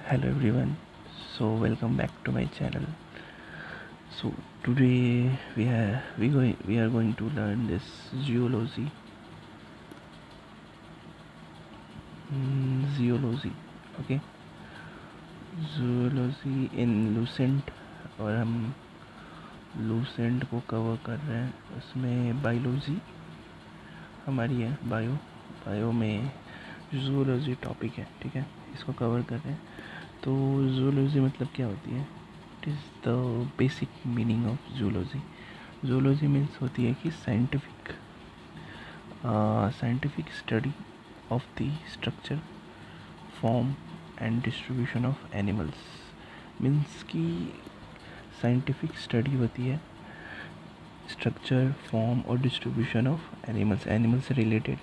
Hello everyone, so welcome back to my channel. So today we are going to learn this zoology. Zoology, okay. Zoology in Lucent, और हम Lucent को cover कर रहे हैं. उसमें biology हमारी है, बायो में जूलॉजी टॉपिक है, ठीक है. इसको कवर कर रहे हैं. तो जूलॉजी मतलब क्या होती है? It is the basic meaning of zoology. Zoology means होती है कि scientific study of the structure, form and distribution of animals. Means कि साइंटिफिक स्टडी होती है स्ट्रक्चर, फॉर्म और डिस्ट्रीब्यूशन ऑफ एनिमल्स से रिलेटेड,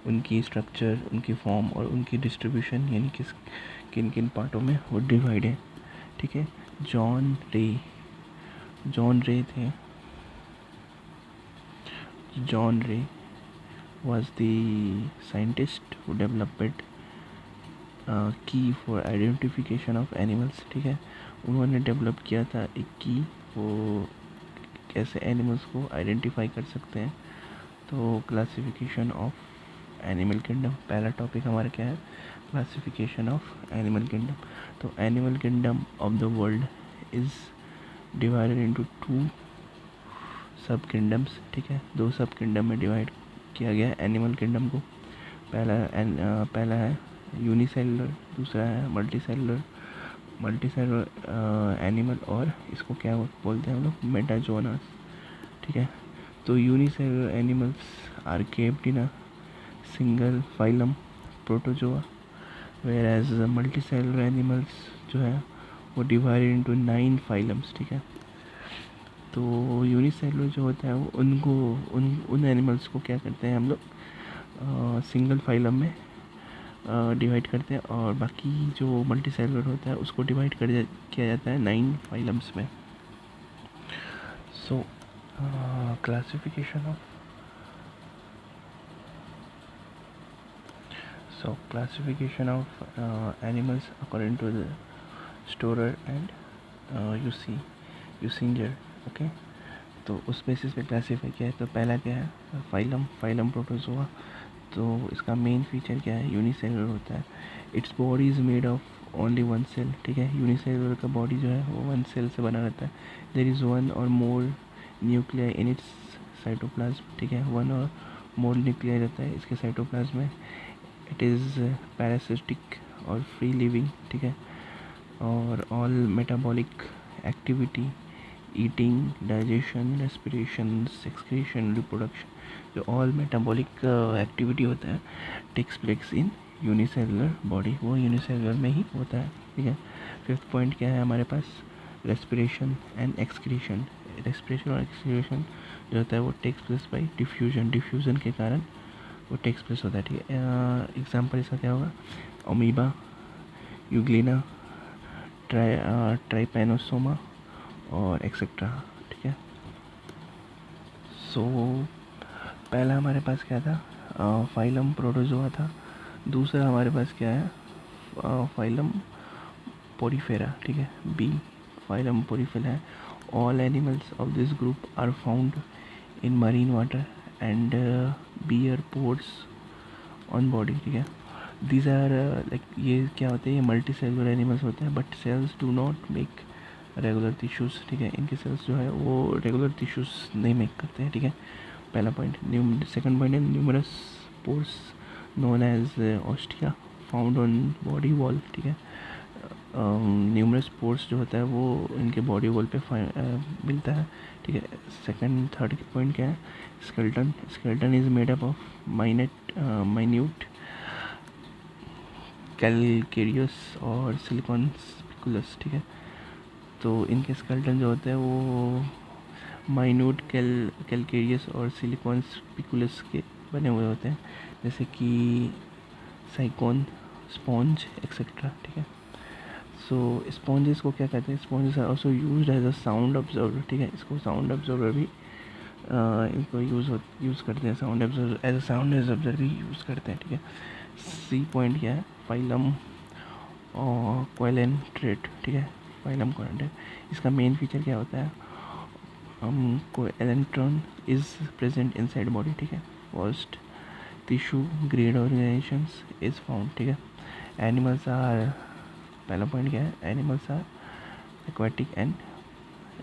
उनकी स्ट्रक्चर, उनकी फॉर्म और उनकी डिस्ट्रीब्यूशन, यानी किन किन पार्टों में वो डिवाइड है, ठीक है. जॉन रे थे. जॉन रे was the scientist who developed की फॉर आइडेंटिफिकेशन ऑफ एनिमल्स, ठीक है. उन्होंने डेवलप किया था एक की, वो कैसे एनिमल्स को आइडेंटिफाई कर सकते हैं. तो क्लासिफिकेशन ऑफ एनिमल किंगडम पहला टॉपिक हमारा क्या है? Classification of animal kingdom. तो animal kingdom of the world is divided into 2 sub kingdoms, ठीक है. 2 सब किंगडम में डिवाइड किया गया है एनिमल किंगडम को. पहला है यूनिसेलुलर, दूसरा है मल्टीसेलुलर एनिमल, और इसको क्या बोलते हैं हम लोग? मेटाजोनस, ठीक है. तो unicellular animals are kept in a single phylum protozoa, whereas multicellular animals जो है वो डिवाइडेड इनटू 9 फाइलम्स, ठीक है. तो यूनिसेलुलर जो होता है वो उन एनिमल्स को क्या करते हैं हम लोग? सिंगल फाइलम में डिवाइड करते हैं, और बाकी जो मल्टी सेलुलर होता है उसको डिवाइड किया जाता है 9 फाइलम्स में. So classification of animals according to the Storer and Usinger, okay. तो उस बेसिस पे क्लासीफाई किया है. तो पहला क्या है? Phylum protozoa. तो इसका मेन फीचर क्या है? यूनिसेलुलर होता है. Its body is made of only 1 cell, ठीक है. यूनिसेलुलर का बॉडी जो है वो 1 सेल से बना रहता है. देयर इज़ 1 और मोर न्यूक्लियर इन इट्स साइटोप्लाज्म, ठीक है. 1 और मोर न्यूक्लियर रहता है इसके साइटोप्लाज्म में. इट इज़ पैरासिटिक और फ्री लिविंग, ठीक है. और all metabolic activity, eating, digestion, respiration, excretion, reproduction, जो ऑल मेटाबॉलिक एक्टिविटी होता है takes place in unicellular body, वो यूनिसेलुलर में ही होता है, ठीक है. 5th पॉइंट क्या है हमारे पास? Respiration and excretion. रेस्पिरेशन और एक्सक्रीशन जो होता है वो टेक्स प्लेस बाई डिफ्यूजन के कारण वो टेक्स प्लेस होता है, ठीक है. एग्जाम्पल इसका क्या होगा? अमीबा, यूग्लिना, ट्राइपैनोसोमा और एक्सेट्रा, ठीक है. सो पहला हमारे पास क्या था? फाइलम प्रोटोजोआ था. दूसरा हमारे पास क्या है? फाइलम पोरीफेरा, ठीक है. बी फाइलम पोरीफेरा है. All animals of this group are found in marine water and bear pores on body, ठीक है. दीज आर लाइक, ये क्या होते हैं? ये मल्टी सेलुलर एनिमल्स होते हैं, but sales do not make regular tissues, ठीक है. इनके सेल्स जो है वो रेगुलर टिश्यूज़ नहीं मेक करते हैं, ठीक है. पहला पॉइंट. सेकंड पॉइंट है numerous pores known as ostia found on body wall, ठीक है. न्यूमरस पोर्स जो होता है वो इनके बॉडी वॉल पे मिलता है, ठीक है. थर्ड पॉइंट क्या है? Skeleton is made up of minute calcareous और सिलिकॉन स्पिकुलस, ठीक है. तो इनके स्केलेटन जो होते हैं वो माइन्यूट कैलकेरियस और सिलिकॉन स्पिकुलस के बने हुए होते हैं, जैसे कि साइकोन, स्पॉन्ज एक्सेट्रा, ठीक है. सो स्पॉन्जेस को क्या कहते हैं? Sponges are also used as a sound observer, ठीक है. इसको साउंड ऑब्जर्वर भी इनको यूज़ करते हैं. Sound observer as a sound observer भी यूज़ करते हैं, ठीक है. सी पॉइंट क्या है? फाइलम और कोएलेंट्रेट, ठीक है, फाइलम कोएलेंट्रेट। इसका मेन फीचर क्या होता है, coelenteron is present inside body, ठीक है। First tissue grade organisations is found, ठीक है। एनिमल्स आर, पहला पॉइंट क्या है, animals are aquatic and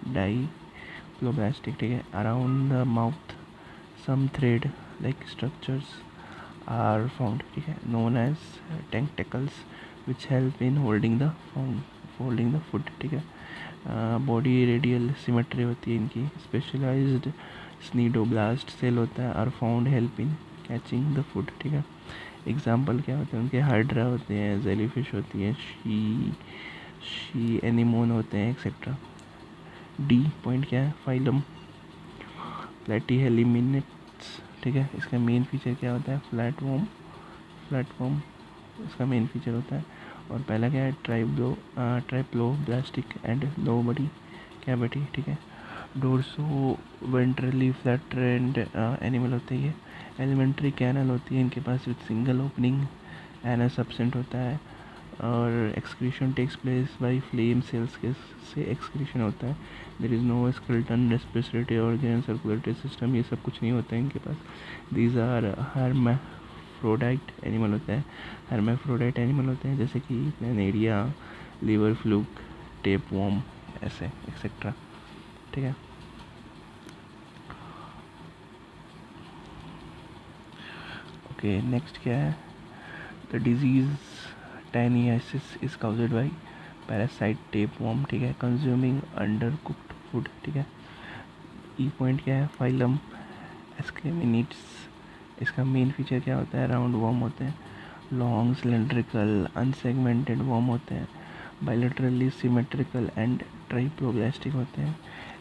diploblastic, ठीक है। Around the mouth some thread like structures are found, ठीक है, known as tentacles which help in holding the food, ठीक है। बॉडी रेडियल सिमेट्री होती है इनकी। स्पेशलाइज्ड स्नीडोब्लास्ट सेल होता है, are found help in catching the food, ठीक है। एग्जाम्पल क्या होते हैं उनके, हाइड्रा होते हैं, जेलीफिश होती है, शी एनिमोन होते हैं, एक्सेट्रा। डी पॉइंट क्या है, फाइलम प्लेटीहेलिमिनेट्स, ठीक है। इसका मेन फीचर क्या होता है, फ्लैटवॉर्म इसका मेन फीचर होता है। और पहला क्या है, ट्राइप्लोब्लास्टिक एंड लो बॉडी कैविटी, ठीक है। डोर्सो वेंट्रली फ्लैटेंड एनिमल होते हैं ये। एलिमेंट्री कैनल होती है इनके पास with single opening, anus absent होता है। और excretion takes place by flame cells के से एक्सक्रीशन होता है। There is no skeleton, respiratory organ, circulatory system, ये सब कुछ नहीं होता है इनके पास। दीज आर हर्माफ्रोडाइट एनिमल होता है, हर्माफ्रोडाइट एनिमल होते हैं जैसे कि प्लेनेरिया, लीवर फ्लूक, टेपवॉर्म, ऐसे एक्सेट्रा, ठीक है। ओके, नेक्स्ट क्या है, the disease taeniasis is caused by parasite tapeworm, ठीक है, कंज्यूमिंग अंडर कुक्ड फूड, ठीक है। ई पॉइंट क्या है, फाइलम एस्क्लेमिनिड्स। इसका मेन फीचर क्या होता है, राउंड वर्म होते हैं, लॉन्ग सिलेंड्रिकल अनसेगमेंटेड वर्म होते हैं, बायलैटरली सिमेट्रिकल एंड ट्राइप्लोब्लास्टिक होते हैं।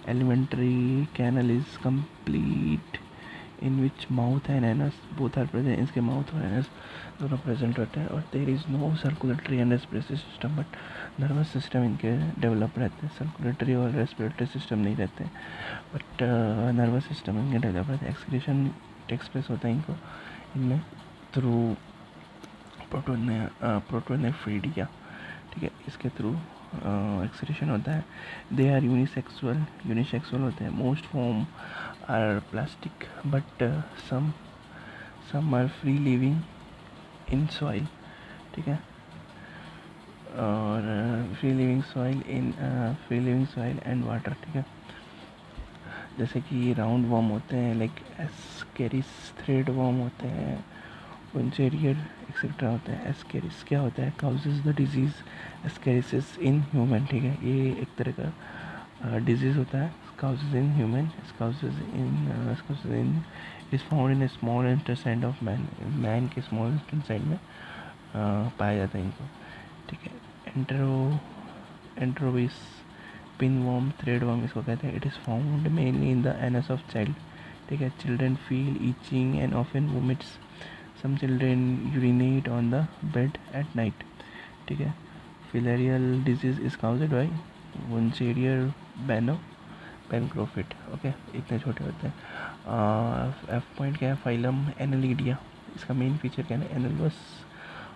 Alimentary canal is complete in which mouth and anus both are present, इसके माउथ और एनस दोनों प्रेजेंट होते हैं। और there is no circulatory and respiratory system, but nervous system इनके डेवलप रहते हैं। सर्कुलेटरी और रेस्पिरेटरी सिस्टम नहीं रहते, बट नर्वस सिस्टम इनके डेवलप रहते हैं। एक्सक्रीशन टेक्स प्लेस होता है इनको इनमें थ्रू प्रोटोनेफ्रीडिया, ठीक है, इसके थ्रू एक्सक्रीशन होता है। दे आर यूनिसेक्सुअल होते हैं। Most form are plastic but some are free living in soil, ठीक है। और free living soil and water, ठीक है। जैसे कि राउंड वर्म होते हैं लाइक एस्केरिस, थ्रेड वर्म होते हैं, पंचेरियर एक्सेट्रा होते हैं। एस्केरिस क्या होता है, causes the disease ascariasis in human, ठीक है, ये एक तरह का डिजीज़ होता है। Causes in human, causes in is found in small intestine of man के स्मॉल इंटेस्टाइन में पाया जाता है इनको, ठीक है। एंट्रोविस पिनवर्म, थ्रेडवर्म इसको कहते हैं। It is found mainly in the anus of child, ठीक है। Children feel itching and often vomits, some children urinate on the bed at night, ठीक है। Filarial disease is caused by Wuchereria bancrofti, okay, इतने छोटे होते हैं। F point क्या है, फाइलम एनालिडिया। इसका मेन फीचर क्या है, एनालस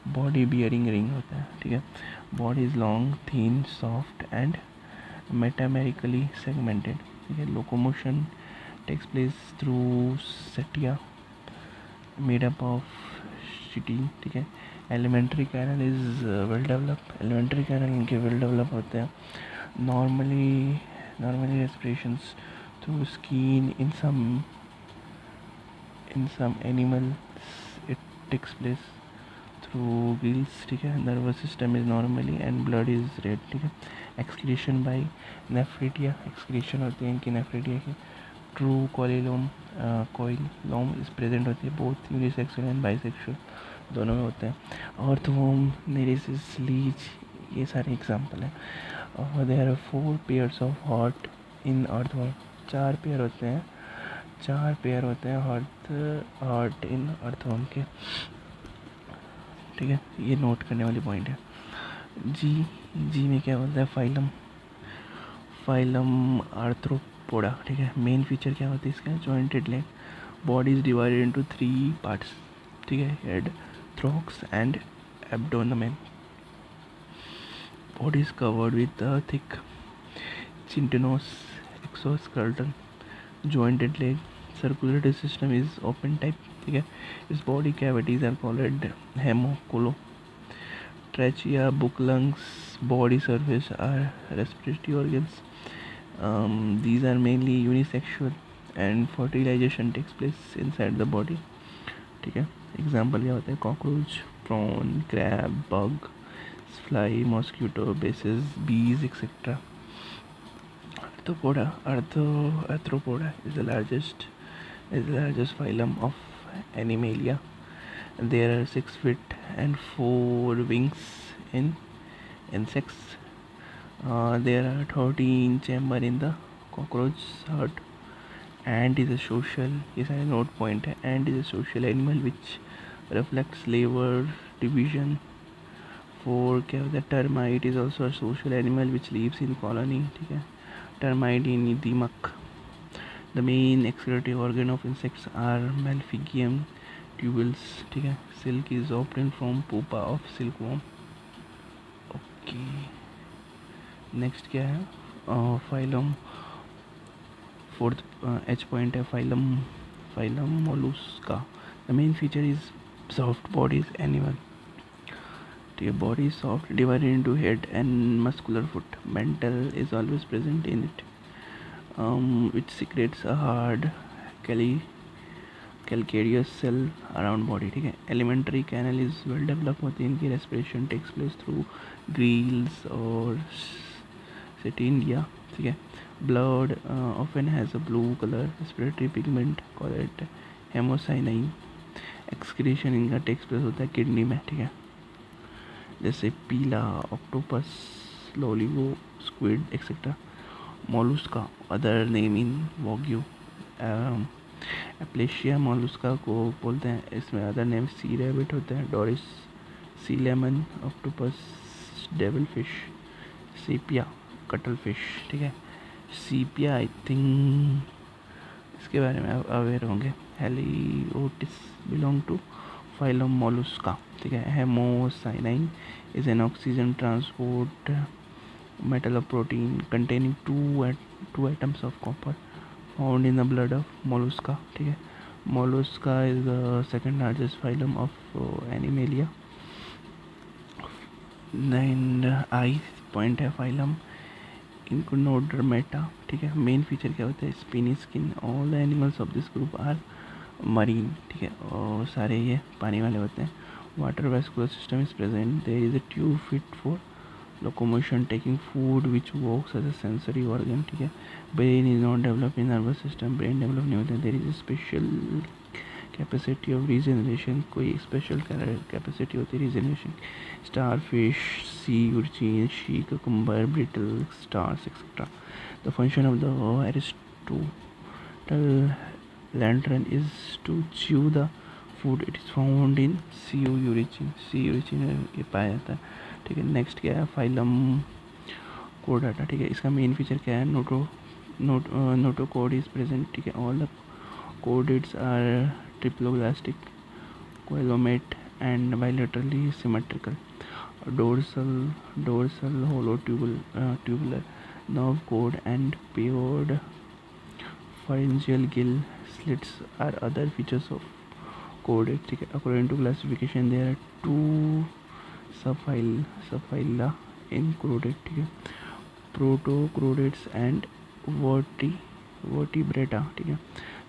बॉडी बियरिंग रिंग होता है, ठीक है। Body is long, thin, soft and metamerically segmented, ठीक है। Locomotion takes place through setae made up of chitin, ठीक है। Alimentary canal is well develop, alimentary canal इनके वेल डेवलप होते हैं। Normally respirations through skin in some animals it takes place through gills, ठीक है। Nervous system is normally and blood is red, ठीक है। Excretion by नेफ्रिटिया, excretion होती है इनकी नेफ्रिटिया की। ट्रू कोइलोम इज प्रेजेंट होती है, बोथ यूनिसेक्सुअल एंड बाइसेक्सुअल दोनों में होते हैं। अर्थवर्म, नेरिसिस, लीच, ये सारे एग्जाम्पल हैं। और there are 4 pairs of heart in earthworm, 4 pair होते हैं, 4 पेयर होते हैं हार्ट इन अर्थवर्म के, ठीक है। ये नोट करने वाली पॉइंट है। जी में क्या बोलता है, फाइलम आर्थ्रोपोडा, ठीक है। मेन फीचर क्या होता है इसका, jointed leg, body is divided into 3 parts, ठीक है, head, thorax and abdomen, body is covered with a thick chitinous exoskeleton, jointed leg. Circulatory system is open type. ठीक है, its body cavities are called hemicola. Trachea, book, lungs, body surface are respiratory organs. These are mainly unisexual and fertilization takes place inside the body. ठीक है, example क्या होता है? Cockroach, prawn, crab, bug, fly, mosquito, wasps, bees etcetera. Arthropoda is the largest phylum of Animalia. There are 6 feet and 4 wings in insects. There are 13 chambers in the cockroach heart. Ant is a social, is a note point. Ant is a social animal which reflects labor division. 4 क्या होता है? Termite is also a social animal which lives in colony. ठीक है, termite in दीमक. The main excretory organ of insects are malpighium tubules. ठीक है, silk is obtained from pupa of silkworm. Okay, next क्या है? Phylum. Fourth H point है phylum mollusca. The main feature is soft bodies animal. ठीक है, body is soft, divided into head and muscular foot. Mantle is always present in it, which secretes a hard calcareous cell around body. ठीक है, alimentary canal is well developed होती है इनकी. respiration takes place through gills or setinia. ठीक है, blood often has a blue color. respiratory pigment call it hemocyanin. excretion इनका takes place होता है किडनी में. ठीक है, जैसे Pila, octopus, Loligo, squid etcetera. Mollusca other name in vogue. Aplysia Mollusca को बोलते हैं. इसमें अदर नेम सी रैबिट होते हैं, डोरिस, सी लेमन, ऑक्टोपस, डेविल फिश, सीपिया, कटल फिश. ठीक है, सीपिया आई थिंक इसके बारे में अवेयर होंगे. हेलिओटिस बिलोंग टू phylum mollusca. ठीक है, हेमोसाइनाइन is an oxygen transport metal of protein containing two atoms of copper found in the blood of mollusca. ठीक है, mollusca is the second largest phylum of Animalia. And I point है phylum Echinodermata. ठीक है, main feature क्या होता है? Spiny skin. All the animals of this group are marine. ठीक है, और सारे ये पानी वाले होते हैं. Water vascular system is present. There is a tube fit for locomotion taking food which works as a sensory organ. ठीक है, brain is not develop in nervous system. Brain develop नहीं होते. There is a special capacity of regeneration. कोई special capacity होती है regeneration. Star fish, sea urchin, sea cucumber, brittle stars etcetera. The function of the Aristotle lantern is to chew the food. It is found in sea urchin. sea urchin ये पाया जाता है. ठीक है, next क्या है? फाइलम कोडाटा. ठीक है, इसका मेन फीचर क्या है? Notochord is present. ठीक है, all the chordates are triploblastic, coelomate and bilaterally symmetrical. dorsal hollow tubular nerve cord and paired pharyngeal gill slits are other features of chordate. ठीक है, according to classification there are two subphyla in chordate. ठीक है, protochordates and vertebrata. ठीक है,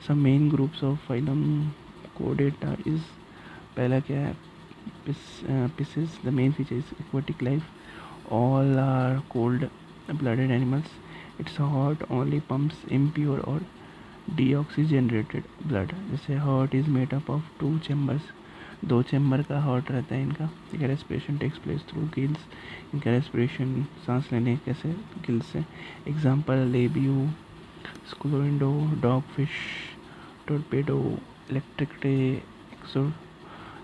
some main groups of phylum chordata is पहला क्या है? Pisces. The main feature is aquatic life. All are cold blooded animals. Its heart only pumps impure or deoxygenated blood. जैसे heart is made up of 2 chambers. 2 chamber का heart रहता है इनका. ठीक है, respiration takes place through gills. इनका respiration सांस लेने कैसे? गिल्स से. Example Labeo, Scoliodon, dog fish, torpedo, electric ray,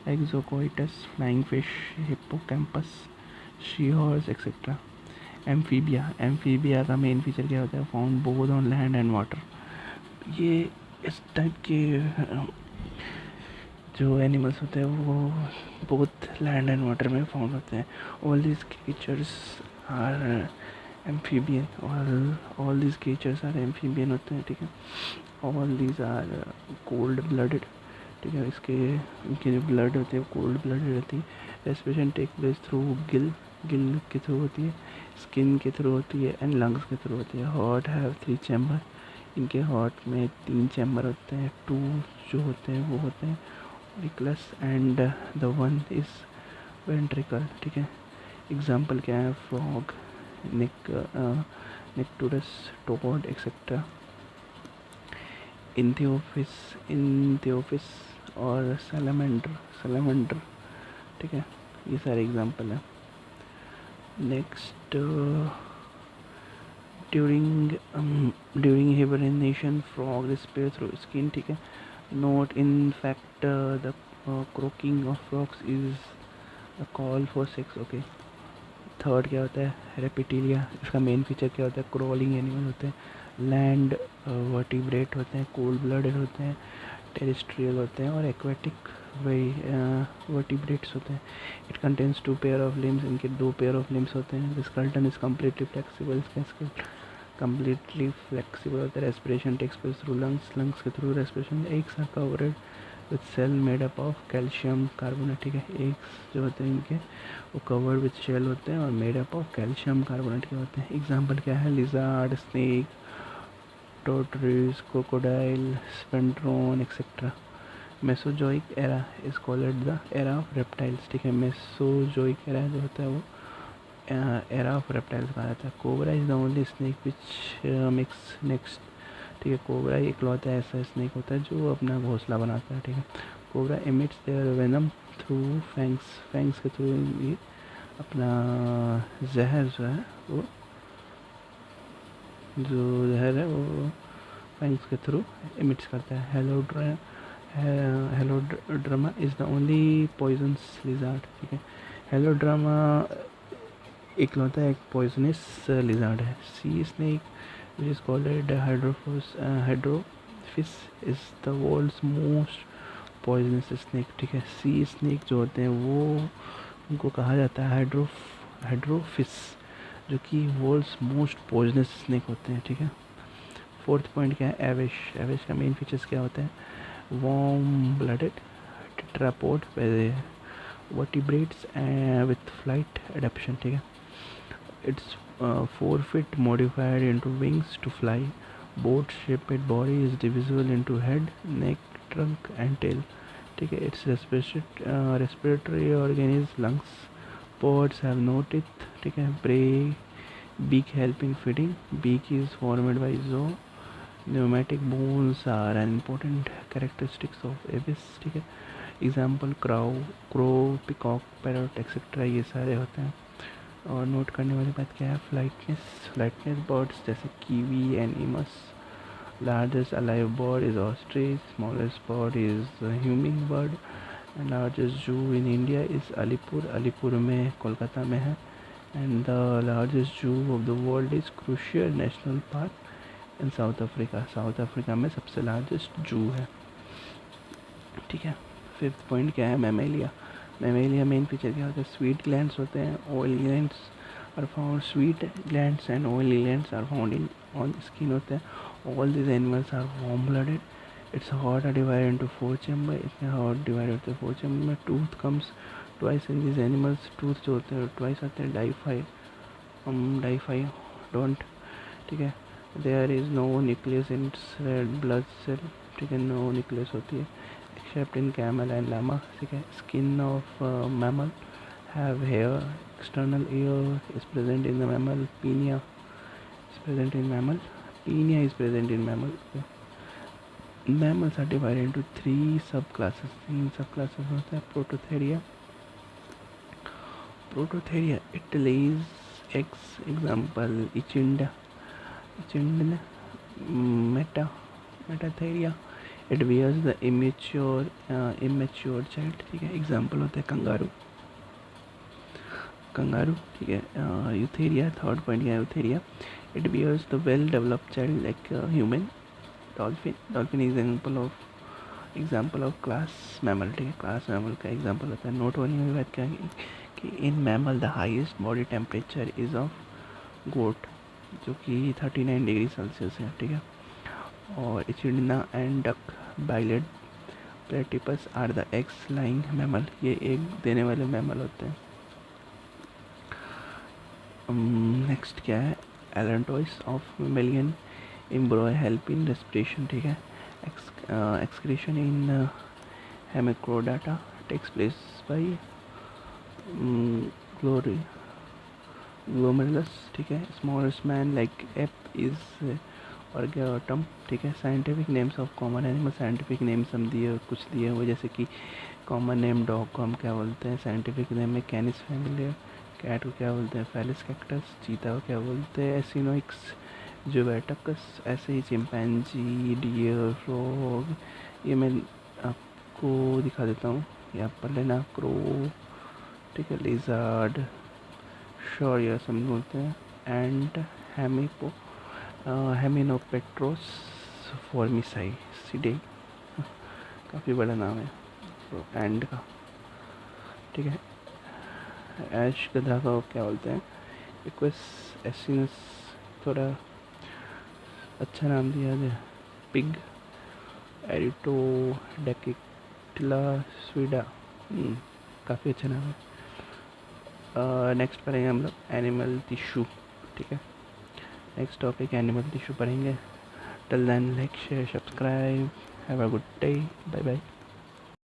Exocoetus, flying fish, Hippocampus, sea horse etcetera. Amphibia का मेन फीचर क्या होता है? Found both on land and water. ये इस टाइप के जो एनिमल्स होते हैं वो बोथ लैंड एंड वाटर में फाउंड होते हैं. All this creatures are amphibian. All these creatures are amphibian होते हैं, ठीक है. All these are cold blooded, ठीक है. इसके इनकी जो ब्लड होती है कोल्ड ब्लडेड रहती है. Respiration take place through gill के थ्रू होती है, स्किन के थ्रू होती है एंड लंग्स के थ्रू होती है. हार्ट हैव 3 चैम्बर, इनके हार्ट में 3 चैम्बर होते हैं. 2 जो होते हैं वो होते हैं auricles and the one is ventricle, ठीक है. एग्जाम्पल क्या है? Frog, Necturus, toad etcetera. Ichthyophis और सैलमेंडर, ठीक है. ये सारे एग्जाम्पल हैं. Next, during hibernation frog respire through skin, ठीक है. Note in fact the croaking of frogs is a call for sex. Okay. Third क्या होता है? रेप्टिलिया. इसका मेन फीचर क्या होता है? क्रॉलिंग एनिमल होते हैं. लैंड वर्टिब्रेट होते हैं, कोल्ड ब्लडेड होते हैं, टेरेस्ट्रियल होते हैं और एक्वेटिक वर्टिब्रेट्स होते हैं. It contains 2 pair of limbs, इनके 2 पेयर ऑफ लिम्स होते हैं. The skeleton is completely flexible, completely flexible होता है. Respiration takes place through lungs के through respiration. Eggs are covered with shell made up of calcium carbonate, ठीक है. Eggs जो होते हैं इनके वो कवर्ड विथ शेल होते हैं और made up of calcium carbonate के होते हैं. एग्जाम्पल क्या है? Lizard, snake, tortoise, crocodile, sphenotron, etc. Mesozoic era is called the era of reptiles, ठीक है. मेसोजोइक एरा जो होता है वो एरा ऑफ रेप्टाइल्स कहा जाता है. Cobra is the only snake which mix next, ठीक है. कोबरा इकलौता ऐसा स्नेक होता है जो अपना घोंसला बनाता है, ठीक है. Cobra emits their venom through fangs के थ्रू ये अपना जहर जो है वो है वो फैंग्स के थ्रू एमिट्स करता है. Heloderma is the only poisonous lizard, ठीक है. हेलोड्रामा इकलौता एक पॉइजनस लिजार्ड है. Sea snake which is called Hydrophis is the world's most poisonous snake, ठीक है. सी स्नेक जो होते हैं वो उनको कहा जाता है हाइड्रोफिश, जो कि वर्ल्ड्स मोस्ट पॉइजनस स्नेक होते हैं, ठीक है. फोर्थ पॉइंट क्या है? एविश का मेन फीचर्स क्या होते हैं? Warm blooded, tetrapod, vertebrates with flight adaptation, ठीक है. It's 4 feet modified into wings to fly. Boat shaped body is divisible into head, neck, trunk and tail, ठीक है. Its respiratory organ is lungs. Pods have no teeth, ठीक है. Beak help in feeding. Beak is formed by zoo. Pneumatic bones are an important characteristics of avis, ठीक है. Example crow, peacock, parrot etcetera ये सारे होते हैं. और note करने वाली बात क्या है? फ्लाइटनेस बर्ड्स जैसे kiwi and emus. Largest alive bird is ostrich. Smallest bird is humming bird. And largest zoo in India is Alipur में कोलकाता में है. And the largest zoo of the world is Kruger national park in South Africa में सबसे largest जू है, ठीक है. Fifth point क्या है? मैमेलिया मेन फीचर क्या होता है? स्वीट ग्लैंड्स होते हैं, oil glands are found. Sweat glands and oil glands are found in on skin होते हैं. All this animals are warm blooded. Its heart are divided into 4 chamber. इसमें heart divide होते हैं 4 चैम्बर में. Tooth comes twice in this animals. Tooth जो होते हैं twice आते हैं. डाइफाई डोंट, ठीक है. There is no nucleus in red blood cell, ठीक है. नो न्यूक्लियस होती है except in camel and llama, ठीक है. Skin of mammal have hair. External ear is present in the mammal. Pinea is present in mammal. Okay. Mammals are divided into 3 subclasses. 3 subclasses होते हैं. Prototheria, it lays eggs. Example Echidna, Metatheria, it bears the immature child, ठीक है. Example होता है kangaroo, ठीक है. Eutheria, third point क्या है? Eutheria, it bears the well developed child like human. Dolphin example of class mammal, ठीक है. क्लास मैमल का एग्जाम्पल होता है. नोट होने वाली बात क्या है? कि in mammal the highest body temperature is of goat, जो कि 39 डिग्री सेल्सियस है, ठीक है। और echidna and duck billed platypus are the eggs laying mammal, ये एग देने वाले मैमल होते हैं। नेक्स्ट क्या है, allantois of mammalian embryo help in respiration, ठीक है। Excretion in hemichordata takes place by glomerulus, ठीक है। Smallest man like ape is ऑर्गेटम, ठीक है। Scientific names of common animal, scientific names हम दिए कुछ दिए हुए, जैसे कि कॉमन नेम डॉग को हम क्या बोलते हैं, साइंटिफिक नेम में कैनिस फैमिलियर, कैट को क्या बोलते हैं फेलिस कैक्टस, चीता को क्या बोलते हैं एसिनोइक्स जुवेटकस, ऐसे ही चिंपैंजी, डियर, फ्रॉग, ये मैं आपको दिखा देता हूँ, यहाँ पर लेना क्रो, ठीक है, लिजार्ड, श्योर ये सब बोलते हैं, एंड हेमिपो हेमिनोपेट्रोस फॉर्मिसाई सीडे, काफ़ी बड़ा नाम है तो एंड का, ठीक है। ऐश गधा का क्या बोलते हैं इक्वस एसिनस, थोड़ा अच्छा नाम दिया है। पिग एरिटो डेकिटला स्वीडा, काफ़ी अच्छा नाम है। नेक्स्ट पढ़ेंगे हम लोग एनिमल टिश्यू, ठीक है। नेक्स्ट टॉपिक एनिमल टिश्यू पढ़ेंगे। Till then like share subscribe, have a good day, bye bye.